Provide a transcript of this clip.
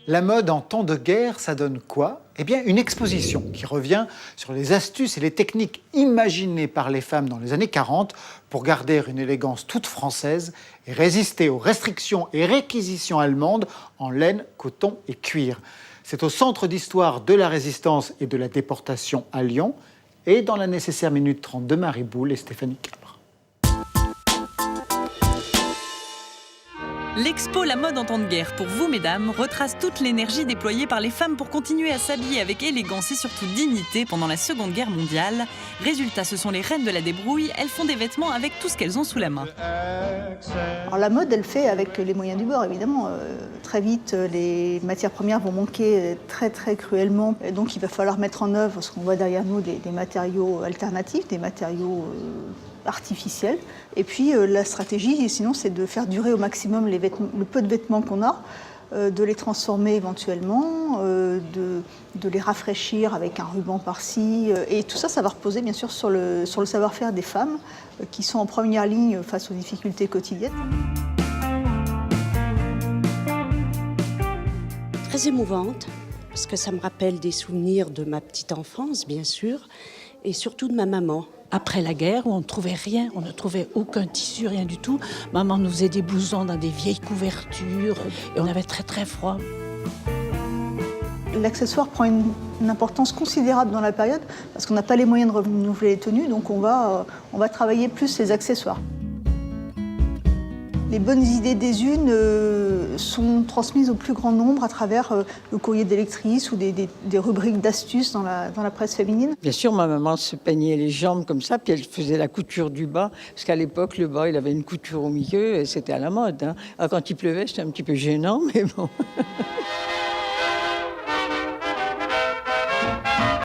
La mode en temps de guerre, ça donne quoi? Eh bien, une exposition qui revient sur les astuces et les techniques imaginées par les femmes dans les années 40 pour garder une élégance toute française et résister aux restrictions et réquisitions allemandes en laine, coton et cuir. C'est au Centre d'histoire de la Résistance et de la déportation à Lyon et dans la nécessaire Minute 30 de Marie Boulle et Stéphanie Cabre. L'expo La mode en temps de guerre pour vous, mesdames, retrace toute l'énergie déployée par les femmes pour continuer à s'habiller avec élégance et surtout dignité pendant la Seconde Guerre mondiale. Résultat, ce sont les reines de la débrouille, elles font des vêtements avec tout ce qu'elles ont sous la main. Alors la mode, elle fait avec les moyens du bord, évidemment. Très vite, les matières premières vont manquer très cruellement. Et donc il va falloir mettre en œuvre, ce qu'on voit derrière nous, des matériaux alternatifs, des matériaux artificiels. Et puis la stratégie, sinon, c'est de faire durer au maximum le peu de vêtements qu'on a, de les transformer éventuellement, de les rafraîchir avec un ruban par-ci. Et tout ça, ça va reposer bien sûr sur le savoir-faire des femmes qui sont en première ligne face aux difficultés quotidiennes. Très émouvante, parce que ça me rappelle des souvenirs de ma petite enfance, bien sûr, et surtout de ma maman. Après la guerre, où on ne trouvait rien, on ne trouvait aucun tissu, rien du tout. Maman nous faisait des blousons dans des vieilles couvertures et on avait très froid. L'accessoire prend une importance considérable dans la période parce qu'on n'a pas les moyens de renouveler les tenues, donc on va travailler plus les accessoires. Les bonnes idées des unes sont transmises au plus grand nombre à travers le courrier des lectrices ou des rubriques d'astuces dans la presse féminine. Bien sûr, ma maman se peignait les jambes comme ça, puis elle faisait la couture du bas, parce qu'à l'époque, le bas, il avait une couture au milieu et c'était à la mode. Alors, quand il pleuvait, c'était un petit peu gênant, mais bon.